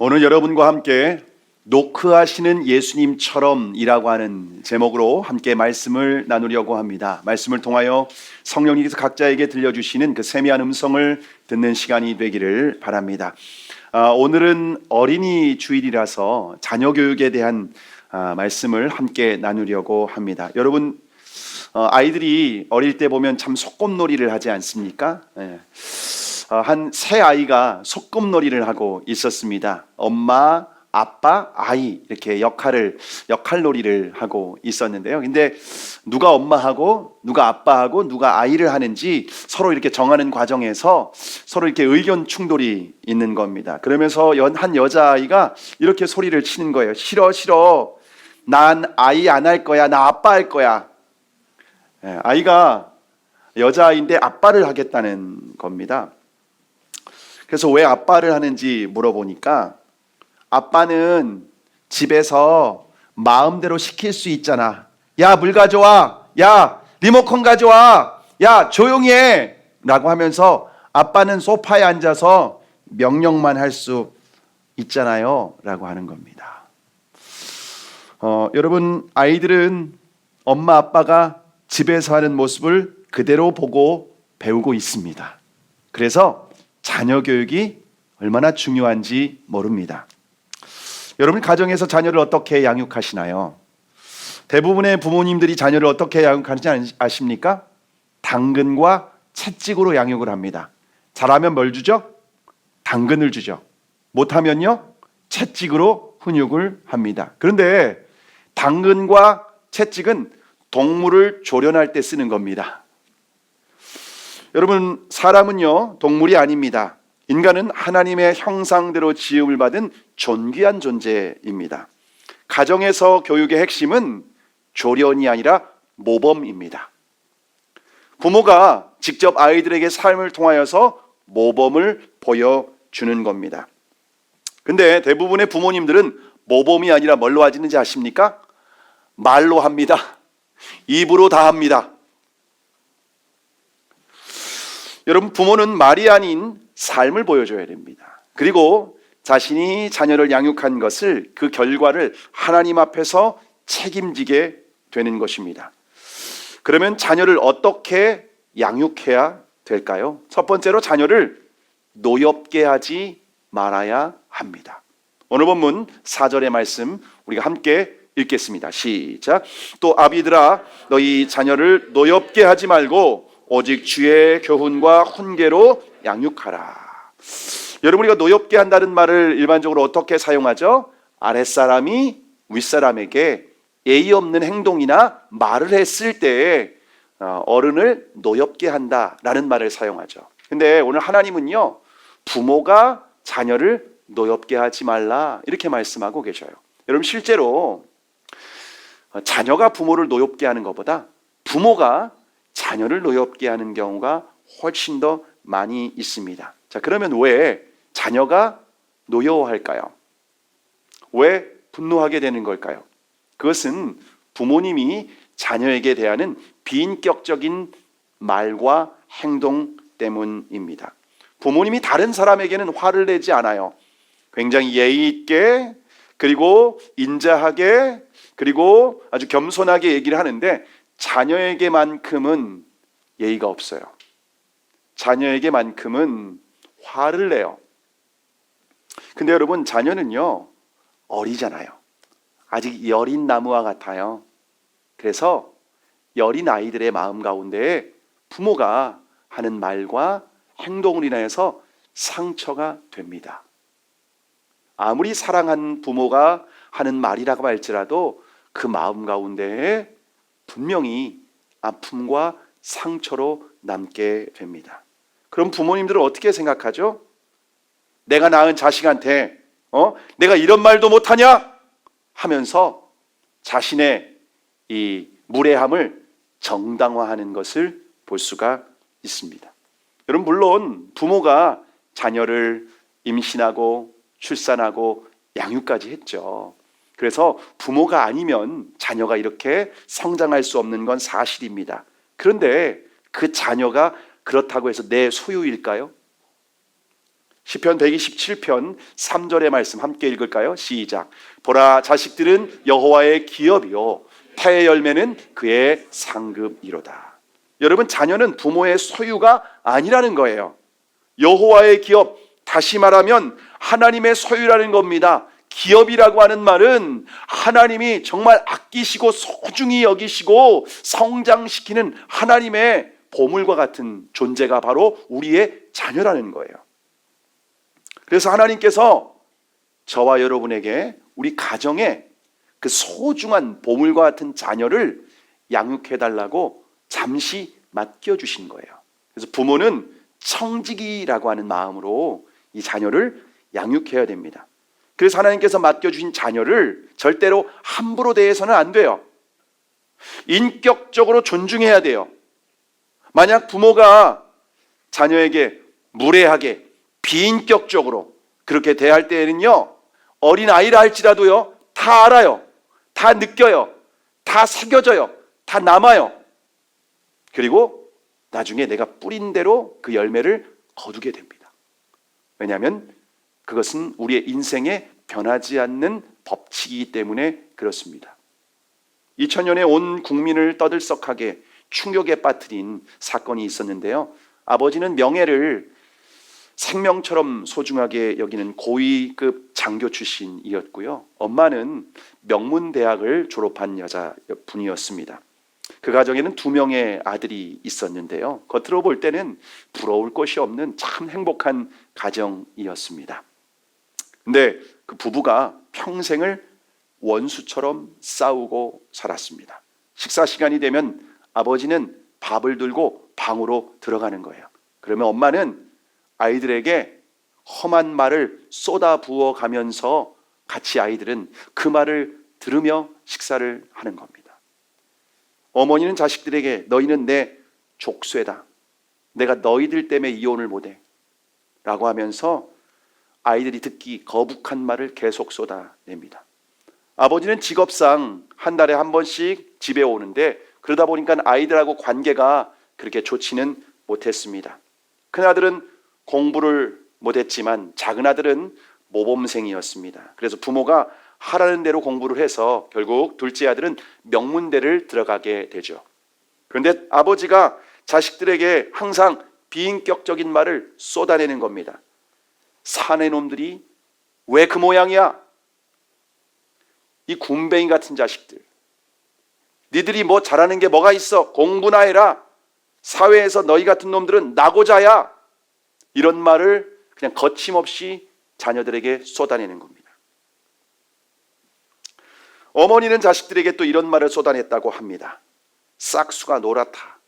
오늘 여러분과 함께 노크하시는 예수님처럼이라고 하는 제목으로 함께 말씀을 나누려고 합니다. 말씀을 통하여 성령님께서 각자에게 들려주시는 그 세미한 음성을 듣는 시간이 되기를 바랍니다. 오늘은 어린이 주일이라서 자녀 교육에 대한 말씀을 함께 나누려고 합니다. 여러분, 아이들이 어릴 때 보면 참 소꿉놀이를 하지 않습니까? 한 세 아이가 소꿉놀이를 하고 있었습니다. 엄마, 아빠, 아이 이렇게 역할놀이를 하고 있었는데요. 근데 누가 엄마하고 누가 아빠하고 누가 아이를 하는지 서로 이렇게 정하는 과정에서 서로 이렇게 의견 충돌이 있는 겁니다. 그러면서 한 여자아이가 이렇게 소리를 치는 거예요. 싫어, 싫어. 난 아이 안 할 거야. 나 아빠 할 거야. 아이가 여자아이인데 아빠를 하겠다는 겁니다. 그래서 왜 아빠를 하는지 물어보니까 아빠는 집에서 마음대로 시킬 수 있잖아. 야, 물 가져와. 야, 리모컨 가져와. 야, 조용히 해. 라고 하면서 아빠는 소파에 앉아서 명령만 할 수 있잖아요. 라고 하는 겁니다. 여러분, 아이들은 엄마 아빠가 집에서 하는 모습을 그대로 보고 배우고 있습니다. 그래서 자녀 교육이 얼마나 중요한지 모릅니다. 여러분, 가정에서 자녀를 어떻게 양육하시나요? 대부분의 부모님들이 자녀를 어떻게 양육하는지 아십니까? 당근과 채찍으로 양육을 합니다. 잘하면 뭘 주죠? 당근을 주죠. 못하면요? 채찍으로 훈육을 합니다. 그런데 당근과 채찍은 동물을 조련할 때 쓰는 겁니다. 여러분, 사람은요, 동물이 아닙니다. 인간은 하나님의 형상대로 지음을 받은 존귀한 존재입니다. 가정에서 교육의 핵심은 조련이 아니라 모범입니다. 부모가 직접 아이들에게 삶을 통하여서 모범을 보여주는 겁니다. 근데 대부분의 부모님들은 모범이 아니라 뭘로 하시는지 아십니까? 말로 합니다. 입으로 다 합니다. 여러분, 부모는 말이 아닌 삶을 보여줘야 됩니다. 그리고 자신이 자녀를 양육한 것을, 그 결과를 하나님 앞에서 책임지게 되는 것입니다. 그러면 자녀를 어떻게 양육해야 될까요? 첫 번째로 자녀를 노엽게 하지 말아야 합니다. 오늘 본문 4절의 말씀 우리가 함께 읽겠습니다. 시작. 또 아비들아, 너희 자녀를 노엽게 하지 말고 오직 주의 교훈과 훈계로 양육하라. 여러분, 우리가 노엽게 한다는 말을 일반적으로 어떻게 사용하죠? 아랫사람이 윗사람에게 예의 없는 행동이나 말을 했을 때 어른을 노엽게 한다라는 말을 사용하죠. 근데 오늘 하나님은요, 부모가 자녀를 노엽게 하지 말라 이렇게 말씀하고 계셔요. 여러분, 실제로 자녀가 부모를 노엽게 하는 것보다 부모가 자녀를 노엽게 하는 경우가 훨씬 더 많이 있습니다. 자, 그러면 왜 자녀가 노여워할까요? 왜 분노하게 되는 걸까요? 그것은 부모님이 자녀에게 대하는 비인격적인 말과 행동 때문입니다. 부모님이 다른 사람에게는 화를 내지 않아요. 굉장히 예의 있게, 그리고 인자하게, 그리고 아주 겸손하게 얘기를 하는데 자녀에게만큼은 예의가 없어요. 자녀에게만큼은 화를 내요. 근데 여러분, 자녀는요, 어리잖아요. 아직 여린 나무와 같아요. 그래서 여린 아이들의 마음 가운데 부모가 하는 말과 행동을 인하여서 상처가 됩니다. 아무리 사랑하는 부모가 하는 말이라고 할지라도 그 마음 가운데에 분명히 아픔과 상처로 남게 됩니다. 그럼 부모님들은 어떻게 생각하죠? 내가 낳은 자식한테 내가 이런 말도 못하냐? 하면서 자신의 이 무례함을 정당화하는 것을 볼 수가 있습니다. 여러분, 물론 부모가 자녀를 임신하고 출산하고 양육까지 했죠. 그래서 부모가 아니면 자녀가 이렇게 성장할 수 없는 건 사실입니다. 그런데 그 자녀가 그렇다고 해서 내 소유일까요? 시편 127편 3절의 말씀 함께 읽을까요? 시작. 보라, 자식들은 여호와의 기업이요 태의 열매는 그의 상급이로다. 여러분, 자녀는 부모의 소유가 아니라는 거예요. 여호와의 기업, 다시 말하면 하나님의 소유라는 겁니다. 기업이라고 하는 말은 하나님이 정말 아끼시고 소중히 여기시고 성장시키는 하나님의 보물과 같은 존재가 바로 우리의 자녀라는 거예요. 그래서 하나님께서 저와 여러분에게 우리 가정에 그 소중한 보물과 같은 자녀를 양육해달라고 잠시 맡겨주신 거예요. 그래서 부모는 청지기라고 하는 마음으로 이 자녀를 양육해야 됩니다. 그래서 하나님께서 맡겨주신 자녀를 절대로 함부로 대해서는 안 돼요. 인격적으로 존중해야 돼요. 만약 부모가 자녀에게 무례하게 비인격적으로 그렇게 대할 때에는요, 어린아이라 할지라도요, 다 알아요. 다 느껴요. 다 새겨져요. 다 남아요. 그리고 나중에 내가 뿌린 대로 그 열매를 거두게 됩니다. 왜냐하면 그것은 우리의 인생에 변하지 않는 법칙이기 때문에 그렇습니다. 2000년에 온 국민을 떠들썩하게 충격에 빠뜨린 사건이 있었는데요. 아버지는 명예를 생명처럼 소중하게 여기는 고위급 장교 출신이었고요. 엄마는 명문대학을 졸업한 여자분이었습니다. 그 가정에는 2명의 아들이 있었는데요. 겉으로 볼 때는 부러울 것이 없는 참 행복한 가정이었습니다. 근데 그 부부가 평생을 원수처럼 싸우고 살았습니다. 식사 시간이 되면 아버지는 밥을 들고 방으로 들어가는 거예요. 그러면 엄마는 아이들에게 험한 말을 쏟아 부어 가면서 같이 아이들은 그 말을 들으며 식사를 하는 겁니다. 어머니는 자식들에게 너희는 내 족쇄다. 내가 너희들 때문에 이혼을 못해. 라고 하면서 아이들이 듣기 거북한 말을 계속 쏟아냅니다. 아버지는 직업상 한 달에 한 번씩 집에 오는데 그러다 보니까 아이들하고 관계가 그렇게 좋지는 못했습니다. 큰아들은 공부를 못했지만 작은 아들은 모범생이었습니다. 그래서 부모가 하라는 대로 공부를 해서 결국 둘째 아들은 명문대를 들어가게 되죠. 그런데 아버지가 자식들에게 항상 비인격적인 말을 쏟아내는 겁니다. 사내 놈들이 왜 그 모양이야? 이 군뱅이 같은 자식들. 니들이 뭐 잘하는 게 뭐가 있어? 공부나 해라. 사회에서 너희 같은 놈들은 나고자야. 이런 말을 그냥 거침없이 자녀들에게 쏟아내는 겁니다. 어머니는 자식들에게 또 이런 말을 쏟아냈다고 합니다. 싹수가 노랗다.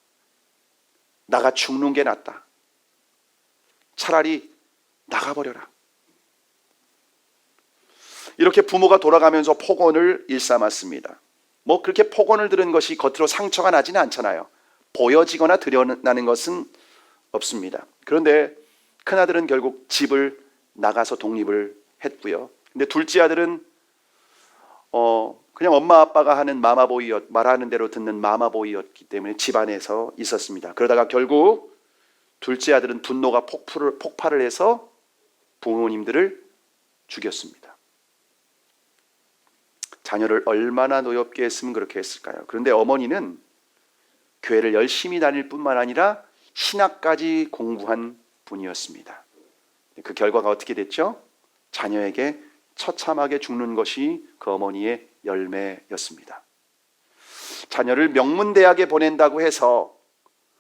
나가 죽는 게 낫다. 차라리 나가버려라. 이렇게 부모가 돌아가면서 폭언을 일삼았습니다. 뭐 그렇게 폭언을 들은 것이 겉으로 상처가 나지는 않잖아요. 보여지거나 드러나는 것은 없습니다. 그런데 큰아들은 결국 집을 나가서 독립을 했고요. 근데 둘째 아들은 그냥 엄마 아빠가 하는 말하는 대로 듣는 마마보이였기 때문에 집안에서 있었습니다. 그러다가 결국 둘째 아들은 분노가 폭발을 해서 부모님들을 죽였습니다. 자녀를 얼마나 노엽게 했으면 그렇게 했을까요? 그런데 어머니는 교회를 열심히 다닐 뿐만 아니라 신학까지 공부한 분이었습니다. 그 결과가 어떻게 됐죠? 자녀에게 처참하게 죽는 것이 그 어머니의 열매였습니다. 자녀를 명문대학에 보낸다고 해서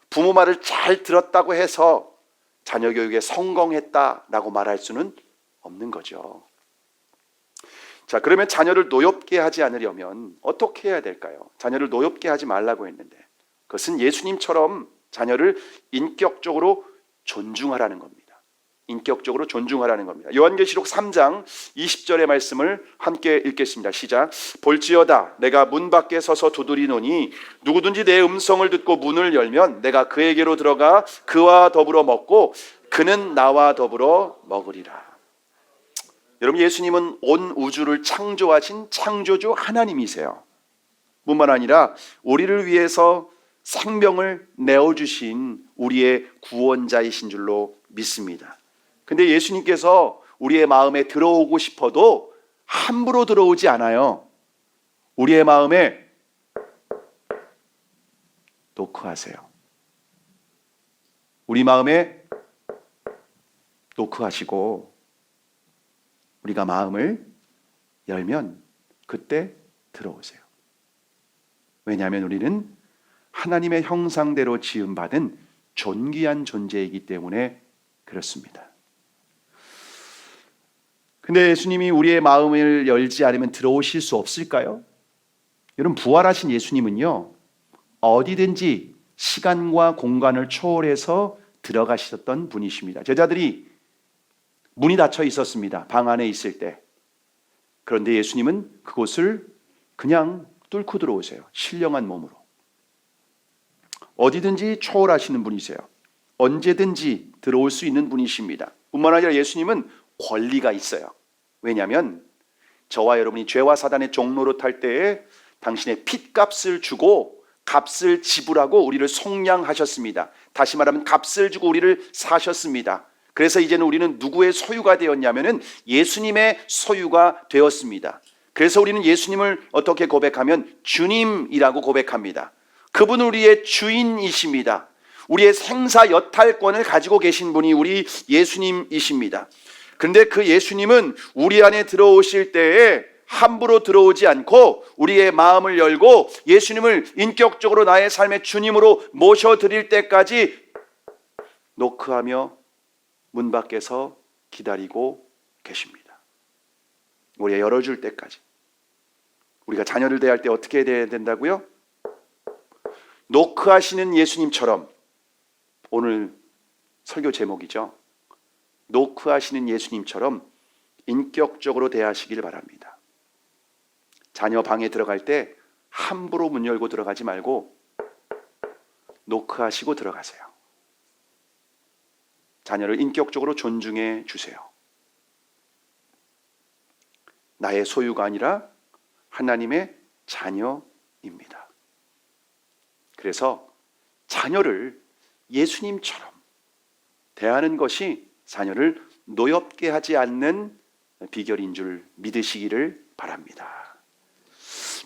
부모 말을 잘 들었다고 해서 자녀 교육에 성공했다라고 말할 수는 없는 거죠. 자, 그러면 자녀를 노엽게 하지 않으려면 어떻게 해야 될까요? 자녀를 노엽게 하지 말라고 했는데 그것은 예수님처럼 자녀를 인격적으로 존중하라는 겁니다. 인격적으로 존중하라는 겁니다. 요한계시록 3장 20절의 말씀을 함께 읽겠습니다. 시작. 볼지어다 내가 문 밖에 서서 두드리노니 누구든지 내 음성을 듣고 문을 열면 내가 그에게로 들어가 그와 더불어 먹고 그는 나와 더불어 먹으리라. 여러분, 예수님은 온 우주를 창조하신 창조주 하나님이세요. 뿐만 아니라 우리를 위해서 생명을 내어주신 우리의 구원자이신 줄로 믿습니다. 근데 예수님께서 우리의 마음에 들어오고 싶어도 함부로 들어오지 않아요. 우리의 마음에 노크하세요. 우리 마음에 노크하시고 우리가 마음을 열면 그때 들어오세요. 왜냐하면 우리는 하나님의 형상대로 지음받은 존귀한 존재이기 때문에 그렇습니다. 근데 예수님이 우리의 마음을 열지 않으면 들어오실 수 없을까요? 여러분, 부활하신 예수님은요, 어디든지 시간과 공간을 초월해서 들어가셨던 분이십니다. 제자들이 문이 닫혀 있었습니다. 방 안에 있을 때. 그런데 예수님은 그곳을 그냥 뚫고 들어오세요. 신령한 몸으로. 어디든지 초월하시는 분이세요. 언제든지 들어올 수 있는 분이십니다. 뿐만 아니라 예수님은 권리가 있어요. 왜냐하면 저와 여러분이 죄와 사단의 종로로 탈 때에 당신의 핏값을 주고 값을 지불하고 우리를 속량하셨습니다. 다시 말하면 값을 주고 우리를 사셨습니다. 그래서 이제는 우리는 누구의 소유가 되었냐면은 예수님의 소유가 되었습니다. 그래서 우리는 예수님을 어떻게 고백하면 주님이라고 고백합니다. 그분은 우리의 주인이십니다. 우리의 생사 여탈권을 가지고 계신 분이 우리 예수님이십니다. 그런데 그 예수님은 우리 안에 들어오실 때에 함부로 들어오지 않고 우리의 마음을 열고 예수님을 인격적으로 나의 삶의 주님으로 모셔드릴 때까지 노크하며 문 밖에서 기다리고 계십니다. 우리가 열어줄 때까지. 우리가 자녀를 대할 때 어떻게 대해야 된다고요? 노크하시는 예수님처럼, 오늘 설교 제목이죠. 노크하시는 예수님처럼 인격적으로 대하시길 바랍니다. 자녀 방에 들어갈 때 함부로 문 열고 들어가지 말고 노크하시고 들어가세요. 자녀를 인격적으로 존중해 주세요. 나의 소유가 아니라 하나님의 자녀입니다. 그래서 자녀를 예수님처럼 대하는 것이 자녀를 노엽게 하지 않는 비결인 줄 믿으시기를 바랍니다.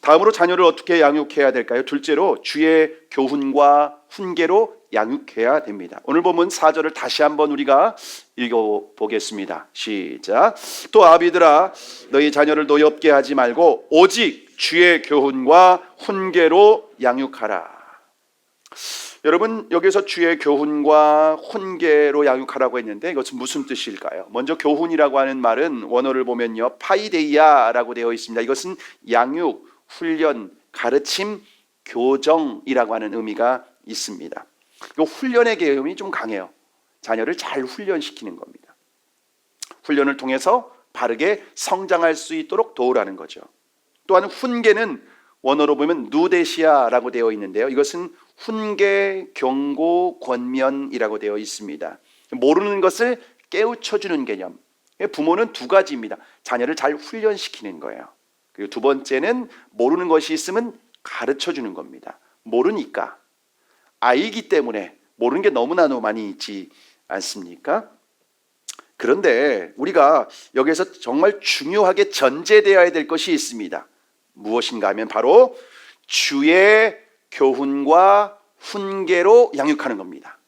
다음으로 자녀를 어떻게 양육해야 될까요? 둘째로 주의 교훈과 훈계로 양육해야 됩니다. 오늘 보면 4절을 다시 한번 우리가 읽어보겠습니다. 시작. 또 아비들아, 너희 자녀를 노엽게 하지 말고 오직 주의 교훈과 훈계로 양육하라. 여러분, 여기서 주의 교훈과 훈계로 양육하라고 했는데 이것은 무슨 뜻일까요? 먼저 교훈이라고 하는 말은 원어를 보면요, 파이데이아라고 되어 있습니다. 이것은 양육, 훈련, 가르침, 교정이라고 하는 의미가 있습니다. 이 훈련의 개념이 좀 강해요. 자녀를 잘 훈련시키는 겁니다. 훈련을 통해서 바르게 성장할 수 있도록 도우라는 거죠. 또한 훈계는 원어로 보면 누데시아라고 되어 있는데요. 이것은 훈계, 경고, 권면이라고 되어 있습니다. 모르는 것을 깨우쳐주는 개념. 부모는 두 가지입니다. 자녀를 잘 훈련시키는 거예요. 그리고 두 번째는 모르는 것이 있으면 가르쳐주는 겁니다. 모르니까, 아이기 때문에 모르는 게 너무나 많이 있지 않습니까? 그런데 우리가 여기서 정말 중요하게 전제되어야 될 것이 있습니다. 무엇인가 하면 바로 주의 교훈과 훈계로 양육하는 겁니다.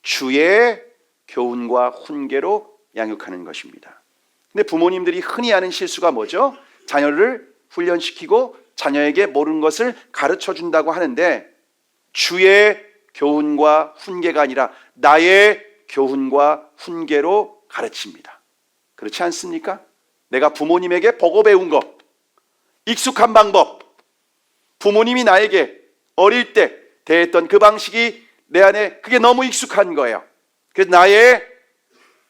주의 교훈과 훈계로 양육하는 것입니다. 근데 부모님들이 흔히 하는 실수가 뭐죠? 자녀를 훈련시키고 자녀에게 모르는 것을 가르쳐 준다고 하는데 주의 교훈과 훈계가 아니라 나의 교훈과 훈계로 가르칩니다. 그렇지 않습니까? 내가 부모님에게 보고 배운 것, 익숙한 방법, 부모님이 나에게 어릴 때 대했던 그 방식이 내 안에 그게 너무 익숙한 거예요. 그래서 나의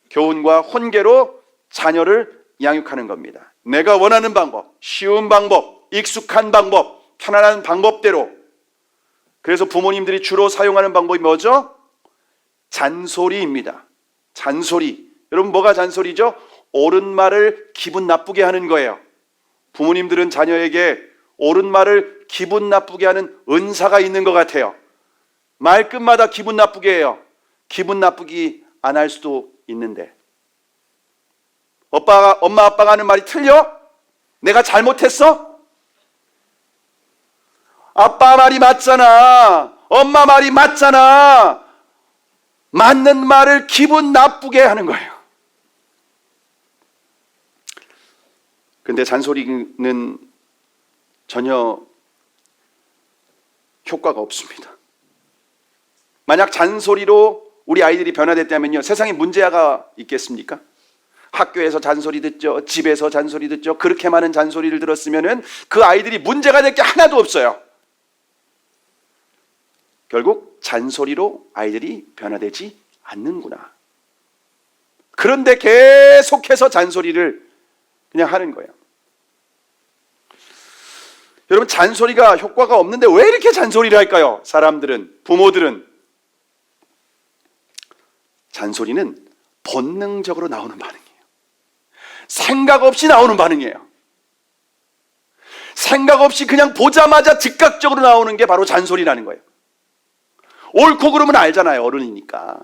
교훈과 훈계로 자녀를 양육하는 겁니다. 내가 원하는 방법, 쉬운 방법, 익숙한 방법, 편안한 방법대로. 그래서 부모님들이 주로 사용하는 방법이 뭐죠? 잔소리입니다. 잔소리. 여러분, 뭐가 잔소리죠? 옳은 말을 기분 나쁘게 하는 거예요. 부모님들은 자녀에게 옳은 말을 기분 나쁘게 하는 은사가 있는 것 같아요. 말끝마다 기분 나쁘게 해요. 기분 나쁘게 안 할 수도 있는데 엄마 아빠가 하는 말이 틀려? 내가 잘못했어? 아빠 말이 맞잖아. 엄마 말이 맞잖아. 맞는 말을 기분 나쁘게 하는 거예요. 근데 잔소리는 전혀 효과가 없습니다. 만약 잔소리로 우리 아이들이 변화됐다면요, 세상에 문제가 있겠습니까? 학교에서 잔소리 듣죠. 집에서 잔소리 듣죠. 그렇게 많은 잔소리를 들었으면은 그 아이들이 문제가 될 게 하나도 없어요. 결국 잔소리로 아이들이 변화되지 않는구나. 그런데 계속해서 잔소리를 그냥 하는 거예요. 여러분, 잔소리가 효과가 없는데 왜 이렇게 잔소리를 할까요? 사람들은, 부모들은. 잔소리는 본능적으로 나오는 반응이에요. 생각 없이 나오는 반응이에요. 생각 없이 그냥 보자마자 즉각적으로 나오는 게 바로 잔소리라는 거예요. 옳고 그름은 알잖아요, 어른이니까.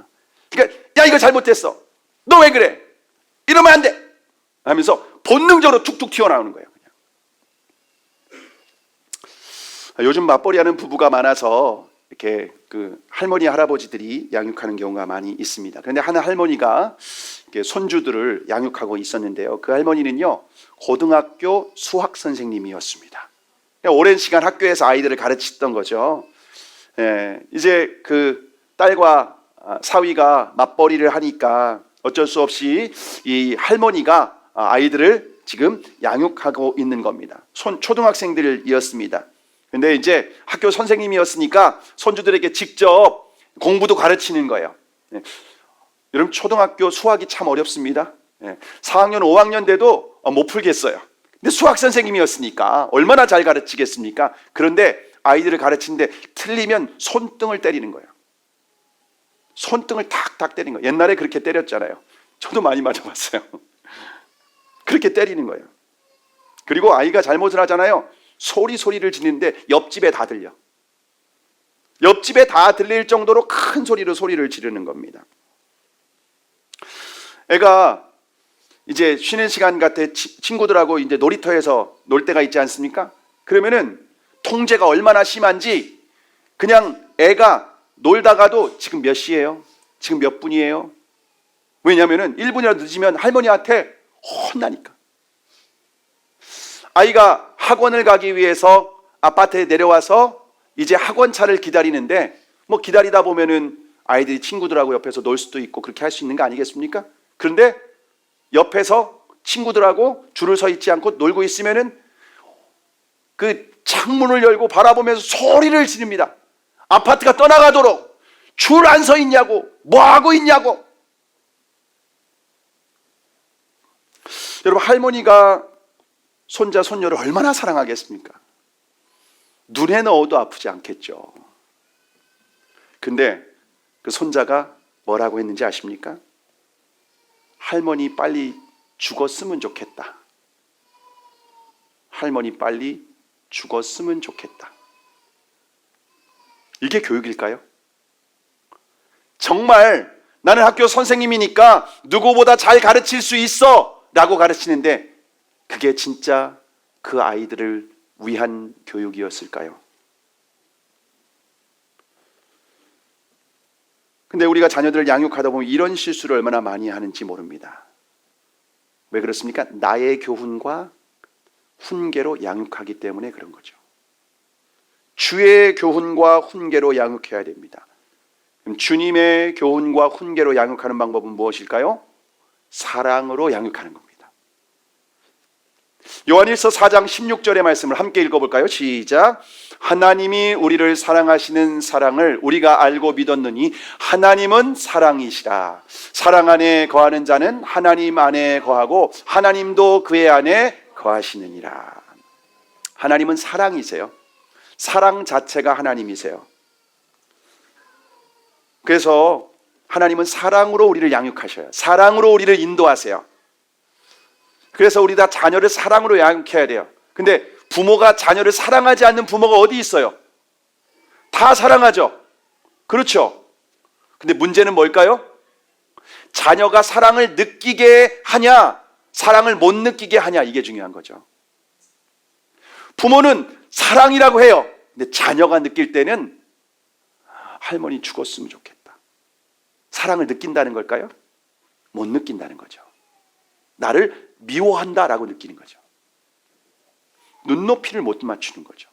그러니까 야, 이거 잘못됐어. 너 왜 그래? 이러면 안 돼. 하면서 본능적으로 툭툭 튀어나오는 거예요. 그냥. 요즘 맞벌이하는 부부가 많아서 이렇게 그 할머니 할아버지들이 양육하는 경우가 많이 있습니다. 그런데 한 할머니가 손주들을 양육하고 있었는데요. 그 할머니는요, 고등학교 수학 선생님이었습니다. 오랜 시간 학교에서 아이들을 가르치던 거죠. 이제 그 딸과 사위가 맞벌이를 하니까 어쩔 수 없이 이 할머니가 아이들을 지금 양육하고 있는 겁니다. 초등학생들이었습니다. 근데 이제 학교 선생님이었으니까 손주들에게 직접 공부도 가르치는 거예요. 여러분, 초등학교 수학이 참 어렵습니다. 4학년, 5학년 돼도 못 풀겠어요. 근데 수학 선생님이었으니까 얼마나 잘 가르치겠습니까? 그런데 아이들을 가르치는데 틀리면 손등을 때리는 거예요. 손등을 탁탁 때리는 거예요. 옛날에 그렇게 때렸잖아요. 저도 많이 맞아봤어요. 그렇게 때리는 거예요. 그리고 아이가 잘못을 하잖아요. 소리를 지르는데 옆집에 다 들려. 옆집에 다 들릴 정도로 큰 소리로 소리를 지르는 겁니다. 애가 이제 쉬는 시간 같아 친구들하고 이제 놀이터에서 놀 때가 있지 않습니까? 그러면은 통제가 얼마나 심한지 그냥 애가 놀다가도 지금 몇 시예요? 지금 몇 분이에요? 왜냐면은 1분이라도 늦으면 할머니한테 혼나니까. 아이가 학원을 가기 위해서 아파트에 내려와서 이제 학원차를 기다리는데 뭐 기다리다 보면은 아이들이 친구들하고 옆에서 놀 수도 있고 그렇게 할 수 있는 거 아니겠습니까? 그런데 옆에서 친구들하고 줄을 서 있지 않고 놀고 있으면은 그 창문을 열고 바라보면서 소리를 지릅니다. 아파트가 떠나가도록 줄 안 서 있냐고, 뭐 하고 있냐고. 여러분, 할머니가 손자, 손녀를 얼마나 사랑하겠습니까? 눈에 넣어도 아프지 않겠죠. 근데 그 손자가 뭐라고 했는지 아십니까? 할머니 빨리 죽었으면 좋겠다. 할머니 빨리 죽었으면 좋겠다. 이게 교육일까요? 정말 나는 학교 선생님이니까 누구보다 잘 가르칠 수 있어 라고 가르치는데 그게 진짜 그 아이들을 위한 교육이었을까요? 근데 우리가 자녀들을 양육하다 보면 이런 실수를 얼마나 많이 하는지 모릅니다. 왜 그렇습니까? 나의 교훈과 훈계로 양육하기 때문에 그런 거죠. 주의 교훈과 훈계로 양육해야 됩니다. 그럼 주님의 교훈과 훈계로 양육하는 방법은 무엇일까요? 사랑으로 양육하는 겁니다. 요한일서 4장 16절의 말씀을 함께 읽어볼까요? 시작. 하나님이 우리를 사랑하시는 사랑을 우리가 알고 믿었느니 하나님은 사랑이시라. 사랑 안에 거하는 자는 하나님 안에 거하고 하나님도 그의 안에 거하시느니라. 하나님은 사랑이세요. 사랑 자체가 하나님이세요. 그래서 하나님은 사랑으로 우리를 양육하셔요. 사랑으로 우리를 인도하세요. 그래서 우리 다 자녀를 사랑으로 양육해야 돼요. 근데 부모가 자녀를 사랑하지 않는 부모가 어디 있어요? 다 사랑하죠. 그렇죠. 근데 문제는 뭘까요? 자녀가 사랑을 느끼게 하냐, 사랑을 못 느끼게 하냐, 이게 중요한 거죠. 부모는 사랑이라고 해요. 근데 자녀가 느낄 때는 할머니 죽었으면 좋겠다. 사랑을 느낀다는 걸까요? 못 느낀다는 거죠. 나를 미워한다라고 느끼는 거죠. 눈높이를 못 맞추는 거죠.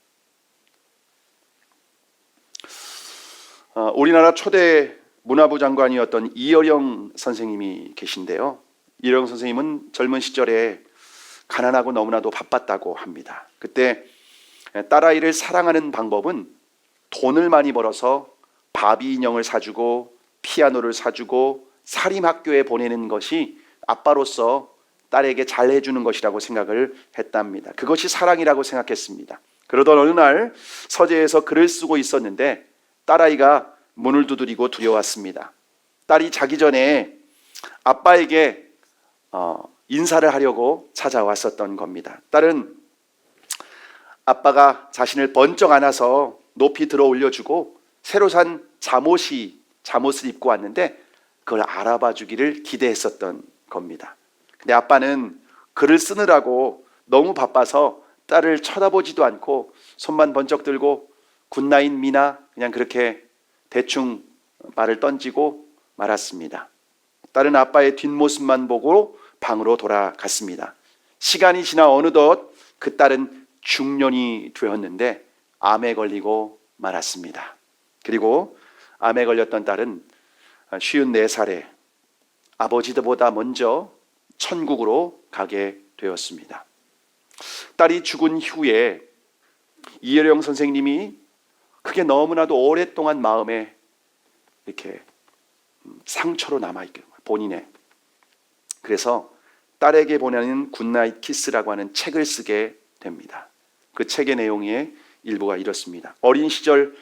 우리나라 초대 문화부 장관이었던 이어령 선생님이 계신데요. 이어령 선생님은 젊은 시절에 가난하고 너무나도 바빴다고 합니다. 그때 딸아이를 사랑하는 방법은 돈을 많이 벌어서 바비 인형을 사주고 피아노를 사주고 사립학교에 보내는 것이 아빠로서 딸에게 잘해주는 것이라고 생각을 했답니다. 그것이 사랑이라고 생각했습니다. 그러던 어느 날 서재에서 글을 쓰고 있었는데 딸아이가 문을 두드리고 들여왔습니다. 딸이 자기 전에 아빠에게 인사를 하려고 찾아왔었던 겁니다. 딸은 아빠가 자신을 번쩍 안아서 높이 들어 올려주고 새로 산 잠옷을 입고 왔는데 그걸 알아봐 주기를 기대했었던 겁니다. 근데 아빠는 글을 쓰느라고 너무 바빠서 딸을 쳐다보지도 않고 손만 번쩍 들고 굿나잇 미나, 그냥 그렇게 대충 말을 던지고 말았습니다. 딸은 아빠의 뒷모습만 보고 방으로 돌아갔습니다. 시간이 지나 어느덧 그 딸은 중년이 되었는데 암에 걸리고 말았습니다. 그리고 암에 걸렸던 딸은 54살에 아버지들보다 먼저 천국으로 가게 되었습니다. 딸이 죽은 후에 이어령 선생님이 그게 너무나도 오랫동안 마음에 이렇게 상처로 남아있게 본인의. 그래서 딸에게 보내는 굿나잇 키스라고 하는 책을 쓰게 됩니다. 그 책의 내용의 일부가 이렇습니다. 어린 시절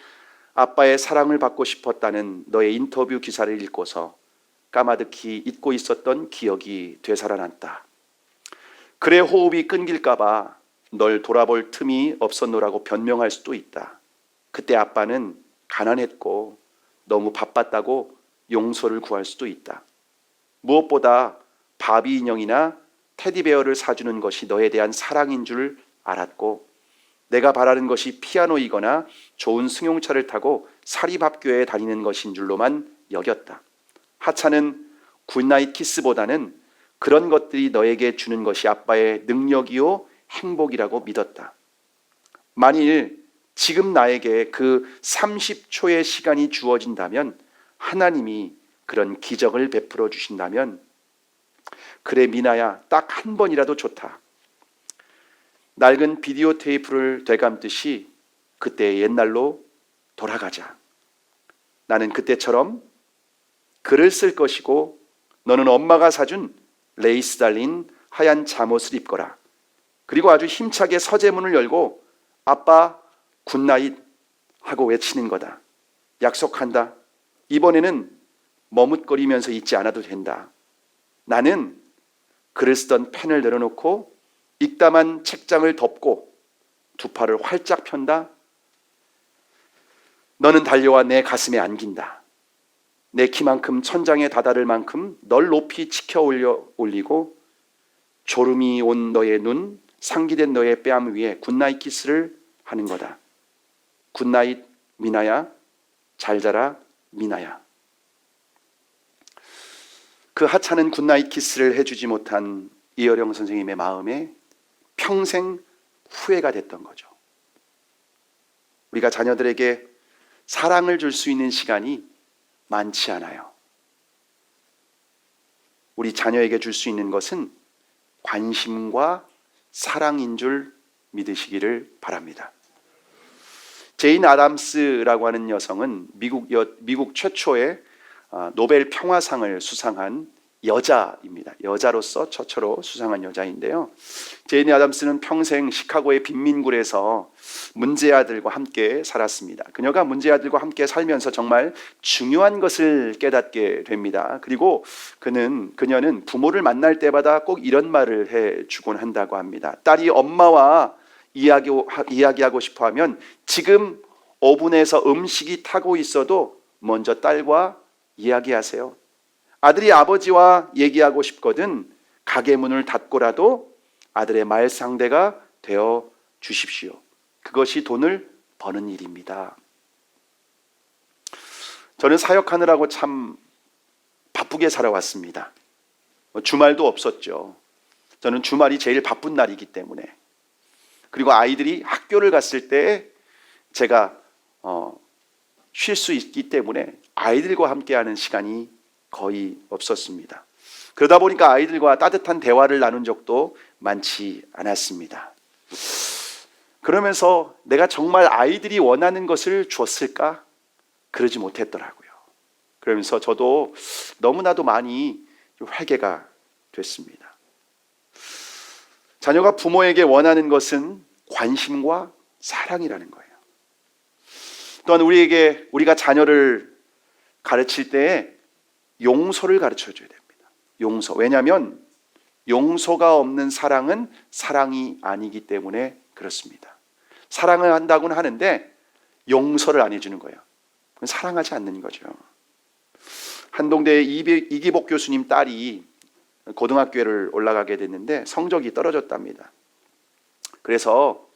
아빠의 사랑을 받고 싶었다는 너의 인터뷰 기사를 읽고서 까마득히 잊고 있었던 기억이 되살아났다. 그래 호흡이 끊길까봐 널 돌아볼 틈이 없었노라고 변명할 수도 있다. 그때 아빠는 가난했고 너무 바빴다고 용서를 구할 수도 있다. 무엇보다 바비 인형이나 테디베어를 사주는 것이 너에 대한 사랑인 줄 알았고 내가 바라는 것이 피아노이거나 좋은 승용차를 타고 사립학교에 다니는 것인 줄로만 여겼다. 하차는 굿나잇 키스보다는 그런 것들이 너에게 주는 것이 아빠의 능력이요 행복이라고 믿었다. 만일 지금 나에게 그 30초의 시간이 주어진다면 하나님이 그런 기적을 베풀어 주신다면 그래 미나야 딱 한 번이라도 좋다. 낡은 비디오 테이프를 되감듯이 그때의 옛날로 돌아가자. 나는 그때처럼 글을 쓸 것이고 너는 엄마가 사준 레이스 달린 하얀 잠옷을 입거라. 그리고 아주 힘차게 서재문을 열고 아빠 굿나잇 하고 외치는 거다. 약속한다. 이번에는 머뭇거리면서 있지 않아도 된다. 나는 글을 쓰던 펜을 내려놓고 읽다만 책장을 덮고 두 팔을 활짝 편다. 너는 달려와 내 가슴에 안긴다. 내 키만큼 천장에 다다를 만큼 널 높이 치켜 올리고 졸음이 온 너의 눈, 상기된 너의 뺨 위에 굿나잇 키스를 하는 거다. 굿나잇 미나야, 잘 자라 미나야. 그 하찮은 굿나잇 키스를 해주지 못한 이어령 선생님의 마음에 평생 후회가 됐던 거죠. 우리가 자녀들에게 사랑을 줄 수 있는 시간이 많지 않아요. 우리 자녀에게 줄 수 있는 것은 관심과 사랑인 줄 믿으시기를 바랍니다. 제인 아담스라고 하는 여성은 미국 최초의 노벨 평화상을 수상한 여자입니다. 여자로서 최초로 수상한 여자인데요. 제인 아담스는 평생 시카고의 빈민굴에서 문제아들과 함께 살았습니다. 그녀가 문제아들과 함께 살면서 정말 중요한 것을 깨닫게 됩니다. 그리고 그녀는 부모를 만날 때마다 꼭 이런 말을 해주곤 한다고 합니다. 딸이 엄마와 이야기하고 싶어 하면 지금 오븐에서 음식이 타고 있어도 먼저 딸과 이야기하세요. 아들이 아버지와 얘기하고 싶거든 가게 문을 닫고라도 아들의 말 상대가 되어 주십시오. 그것이 돈을 버는 일입니다. 저는 사역하느라고 참 바쁘게 살아왔습니다. 주말도 없었죠. 저는 주말이 제일 바쁜 날이기 때문에. 그리고 아이들이 학교를 갔을 때 제가 쉴 수 있기 때문에 아이들과 함께하는 시간이 거의 없었습니다. 그러다 보니까 아이들과 따뜻한 대화를 나눈 적도 많지 않았습니다. 그러면서 내가 정말 아이들이 원하는 것을 주었을까? 그러지 못했더라고요. 그러면서 저도 너무나도 많이 회개가 됐습니다. 자녀가 부모에게 원하는 것은 관심과 사랑이라는 거예요. 또한 우리가 자녀를 가르칠 때 용서를 가르쳐 줘야 됩니다. 용서. 왜냐하면 용서가 없는 사랑은 사랑이 아니기 때문에 그렇습니다. 사랑을 한다고는 하는데 용서를 안 해주는 거예요. 사랑하지 않는 거죠. 한동대의 이기복 교수님 딸이 고등학교를 올라가게 됐는데 성적이 떨어졌답니다. 그래서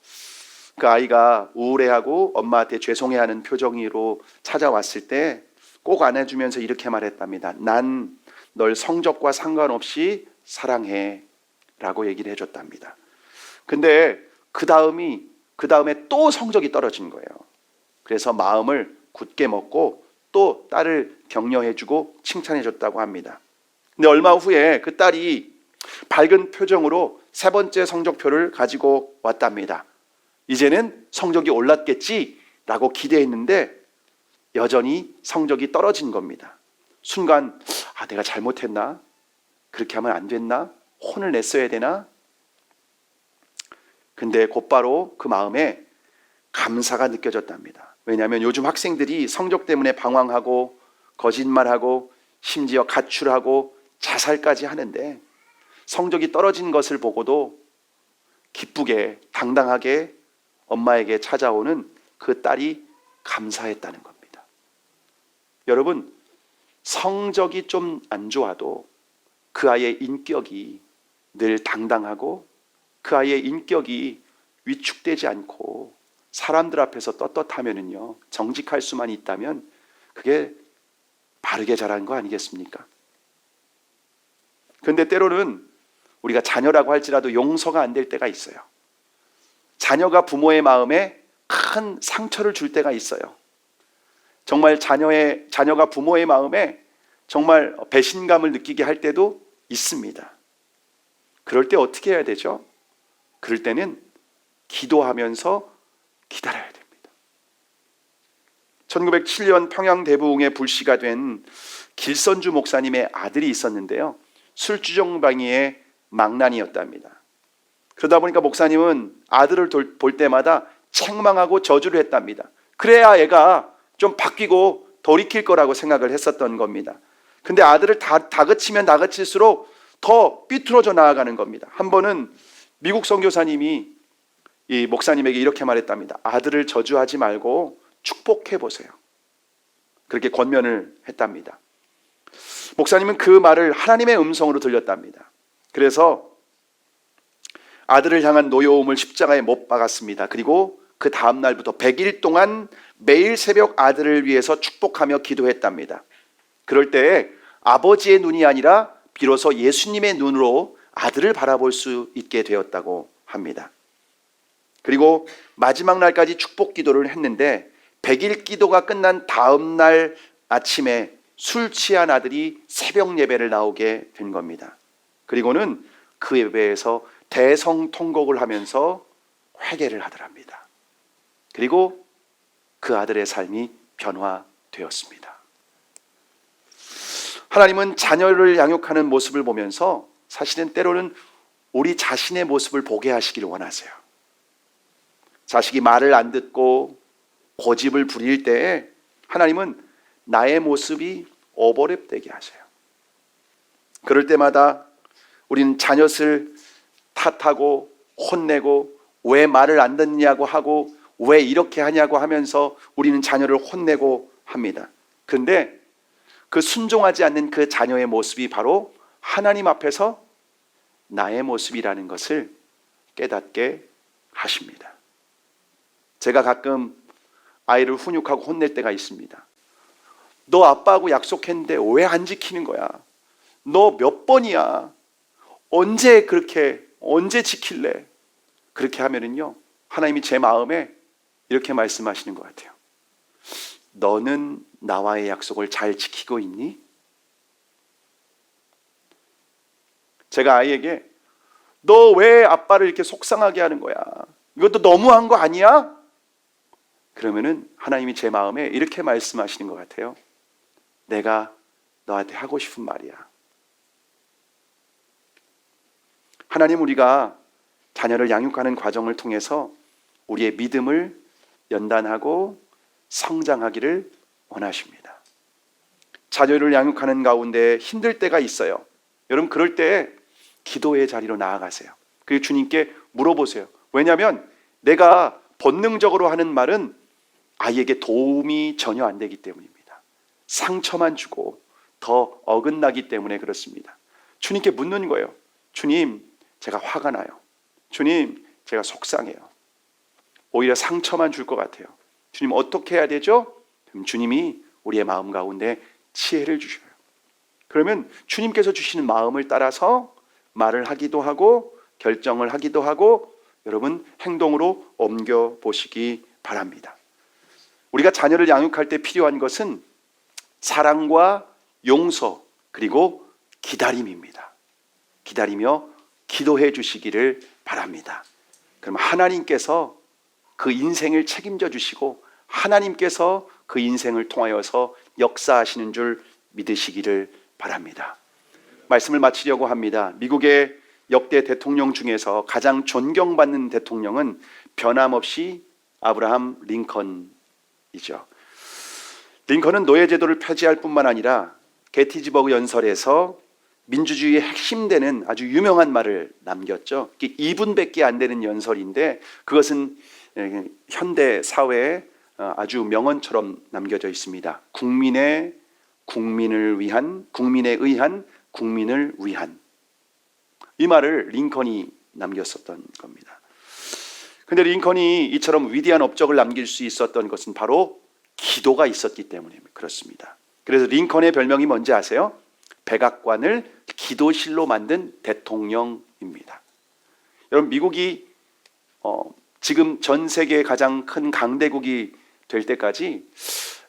그 아이가 우울해하고 엄마한테 죄송해하는 표정으로 찾아왔을 때 꼭 안아주면서 이렇게 말했답니다. 난 널 성적과 상관없이 사랑해 라고 얘기를 해줬답니다. 근데 그 다음에 또 성적이 떨어진 거예요. 그래서 마음을 굳게 먹고 또 딸을 격려해주고 칭찬해줬다고 합니다. 근데 얼마 후에 그 딸이 밝은 표정으로 세 번째 성적표를 가지고 왔답니다. 이제는 성적이 올랐겠지라고 기대했는데 여전히 성적이 떨어진 겁니다. 순간 내가 잘못했나? 그렇게 하면 안 됐나? 혼을 냈어야 되나? 근데 곧바로 그 마음에 감사가 느껴졌답니다. 왜냐하면 요즘 학생들이 성적 때문에 방황하고 거짓말하고 심지어 가출하고 자살까지 하는데 성적이 떨어진 것을 보고도 기쁘게 당당하게 엄마에게 찾아오는 그 딸이 감사했다는 겁니다. 여러분, 성적이 좀 안 좋아도 그 아이의 인격이 늘 당당하고 그 아이의 인격이 위축되지 않고 사람들 앞에서 떳떳하면은요, 정직할 수만 있다면 그게 바르게 자란 거 아니겠습니까? 그런데 때로는 우리가 자녀라고 할지라도 용서가 안 될 때가 있어요. 자녀가 부모의 마음에 큰 상처를 줄 때가 있어요. 정말 자녀가 부모의 마음에 정말 배신감을 느끼게 할 때도 있습니다. 그럴 때 어떻게 해야 되죠? 그럴 때는 기도하면서 기다려야 됩니다. 1907년 평양 대부흥에 불씨가 된 길선주 목사님의 아들이 있었는데요. 술주정뱅이의 망난이였답니다. 그러다 보니까 목사님은 아들을 볼 때마다 책망하고 저주를 했답니다. 그래야 애가 좀 바뀌고 돌이킬 거라고 생각을 했었던 겁니다. 근데 아들을 다그치면 다그칠수록 더 삐뚤어져 나아가는 겁니다. 한 번은 미국 선교사님이 이 목사님에게 이렇게 말했답니다. 아들을 저주하지 말고 축복해 보세요. 그렇게 권면을 했답니다. 목사님은 그 말을 하나님의 음성으로 들렸답니다. 그래서 아들을 향한 노여움을 십자가에 못 박았습니다. 그리고 그 다음 날부터 100일 동안 매일 새벽 아들을 위해서 축복하며 기도했답니다. 그럴 때 아버지의 눈이 아니라 비로소 예수님의 눈으로 아들을 바라볼 수 있게 되었다고 합니다. 그리고 마지막 날까지 축복 기도를 했는데 100일 기도가 끝난 다음 날 아침에 술 취한 아들이 새벽 예배를 나오게 된 겁니다. 그리고는 그 예배에서 대성통곡을 하면서 회개를 하더랍니다. 그리고 그 아들의 삶이 변화되었습니다. 하나님은 자녀를 양육하는 모습을 보면서 사실은 때로는 우리 자신의 모습을 보게 하시기를 원하세요. 자식이 말을 안 듣고 고집을 부릴 때에 하나님은 나의 모습이 오버랩되게 하세요. 그럴 때마다 우리는 자녀를 탓하고 혼내고 왜 말을 안 듣냐고 하고 왜 이렇게 하냐고 하면서 우리는 자녀를 혼내고 합니다. 그런데 그 순종하지 않는 그 자녀의 모습이 바로 하나님 앞에서 나의 모습이라는 것을 깨닫게 하십니다. 제가 가끔 아이를 훈육하고 혼낼 때가 있습니다. 너 아빠하고 약속했는데 왜 안 지키는 거야? 너 몇 번이야? 언제 지킬래? 그렇게 하면은요, 하나님이 제 마음에 이렇게 말씀하시는 것 같아요. 너는 나와의 약속을 잘 지키고 있니? 제가 아이에게 너 왜 아빠를 이렇게 속상하게 하는 거야? 이것도 너무한 거 아니야? 그러면은 하나님이 제 마음에 이렇게 말씀하시는 것 같아요. 내가 너한테 하고 싶은 말이야. 하나님, 우리가 자녀를 양육하는 과정을 통해서 우리의 믿음을 연단하고 성장하기를 원하십니다. 자녀를 양육하는 가운데 힘들 때가 있어요. 여러분, 그럴 때 기도의 자리로 나아가세요. 그리고 주님께 물어보세요. 왜냐하면 내가 본능적으로 하는 말은 아이에게 도움이 전혀 안 되기 때문입니다. 상처만 주고 더 어긋나기 때문에 그렇습니다. 주님께 묻는 거예요. 주님, 제가 화가 나요. 주님, 제가 속상해요. 오히려 상처만 줄 것 같아요. 주님, 어떻게 해야 되죠? 그럼 주님이 우리의 마음 가운데 지혜를 주셔요. 그러면 주님께서 주시는 마음을 따라서 말을 하기도 하고 결정을 하기도 하고 여러분 행동으로 옮겨 보시기 바랍니다. 우리가 자녀를 양육할 때 필요한 것은 사랑과 용서 그리고 기다림입니다. 기다리며 기도해 주시기를 바랍니다. 그럼 하나님께서 그 인생을 책임져 주시고 하나님께서 그 인생을 통하여서 역사하시는 줄 믿으시기를 바랍니다. 말씀을 마치려고 합니다. 미국의 역대 대통령 중에서 가장 존경받는 대통령은 변함없이 아브라함 링컨이죠. 링컨은 노예제도를 폐지할 뿐만 아니라 게티즈버그 연설에서 민주주의의 핵심되는 아주 유명한 말을 남겼죠. 2분밖에 안 되는 연설인데 그것은 현대 사회에 아주 명언처럼 남겨져 있습니다. 국민에 의한 국민을 위한 이 말을 링컨이 남겼었던 겁니다. 그런데 링컨이 이처럼 위대한 업적을 남길 수 있었던 것은 바로 기도가 있었기 때문에 그렇습니다. 그래서 링컨의 별명이 뭔지 아세요? 백악관을 기도실로 만든 대통령입니다. 여러분, 미국이 지금 전 세계의 가장 큰 강대국이 될 때까지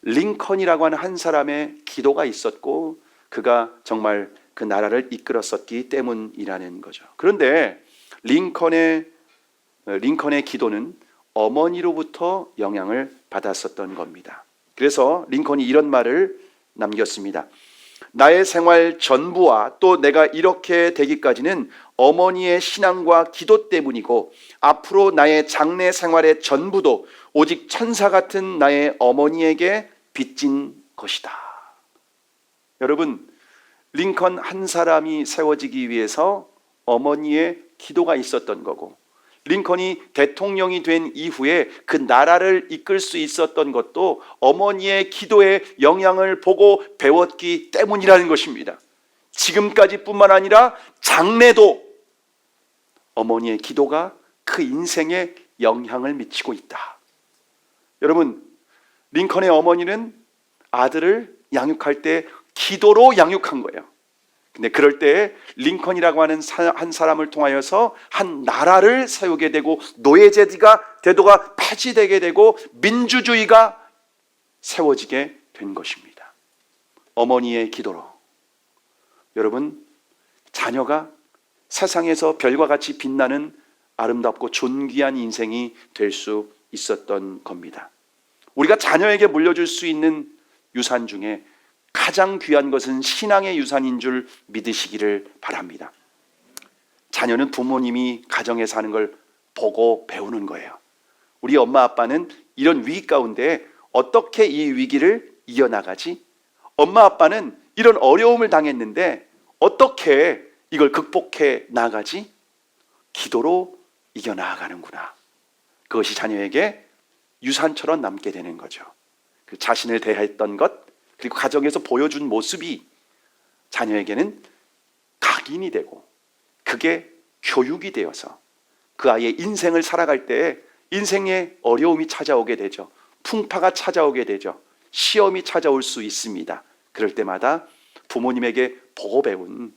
링컨이라고 하는 한 사람의 기도가 있었고 그가 정말 그 나라를 이끌었었기 때문이라는 거죠. 그런데 링컨의 기도는 어머니로부터 영향을 받았었던 겁니다. 그래서 링컨이 이런 말을 남겼습니다. 나의 생활 전부와 또 내가 이렇게 되기까지는 어머니의 신앙과 기도 때문이고 앞으로 나의 장래 생활의 전부도 오직 천사 같은 나의 어머니에게 빚진 것이다. 여러분, 링컨 한 사람이 세워지기 위해서 어머니의 기도가 있었던 거고 링컨이 대통령이 된 이후에 그 나라를 이끌 수 있었던 것도 어머니의 기도의 영향을 보고 배웠기 때문이라는 것입니다. 지금까지뿐만 아니라 장래도 어머니의 기도가 그 인생에 영향을 미치고 있다. 여러분, 링컨의 어머니는 아들을 양육할 때 기도로 양육한 거예요. 근데 그럴 때 링컨이라고 하는 한 사람을 통하여서 한 나라를 세우게 되고 노예제도가 폐지되게 되고 민주주의가 세워지게 된 것입니다. 어머니의 기도로. 여러분, 자녀가 세상에서 별과 같이 빛나는 아름답고 존귀한 인생이 될 수 있었던 겁니다. 우리가 자녀에게 물려줄 수 있는 유산 중에 가장 귀한 것은 신앙의 유산인 줄 믿으시기를 바랍니다. 자녀는 부모님이 가정에서 하는 걸 보고 배우는 거예요. 우리 엄마 아빠는 이런 위기 가운데 어떻게 이 위기를 이겨나가지? 엄마 아빠는 이런 어려움을 당했는데 어떻게 이걸 극복해 나가지? 기도로 이겨나가는구나. 그것이 자녀에게 유산처럼 남게 되는 거죠. 그 자신을 대했던 것 그리고 가정에서 보여준 모습이 자녀에게는 각인이 되고 그 그게 교육이 되어서 그 아이의 인생을 살아갈 때 인생에 어려움이 찾아오게 되죠. 풍파가 찾아오게 되죠. 시험이 찾아올 수 있습니다. 그럴 때마다 부모님에게 보고 배운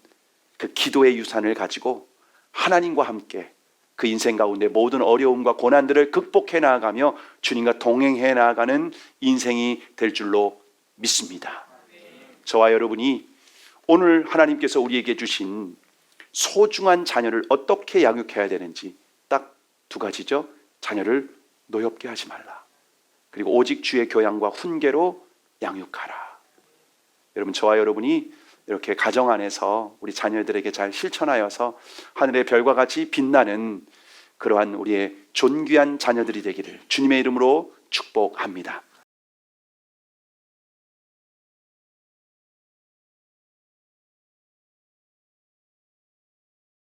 그 기도의 유산을 가지고 하나님과 함께 그 인생 가운데 모든 어려움과 고난들을 극복해 나아가며 주님과 동행해 나아가는 인생이 될 줄로 믿습니다. 저와 여러분이 오늘 하나님께서 우리에게 주신 소중한 자녀를 어떻게 양육해야 되는지 딱 두 가지죠. 자녀를 노엽게 하지 말라. 그리고 오직 주의 교양과 훈계로 양육하라. 여러분, 저와 여러분이 이렇게 가정 안에서 우리 자녀들에게 잘 실천하여서 하늘의 별과 같이 빛나는 그러한 우리의 존귀한 자녀들이 되기를 주님의 이름으로 축복합니다.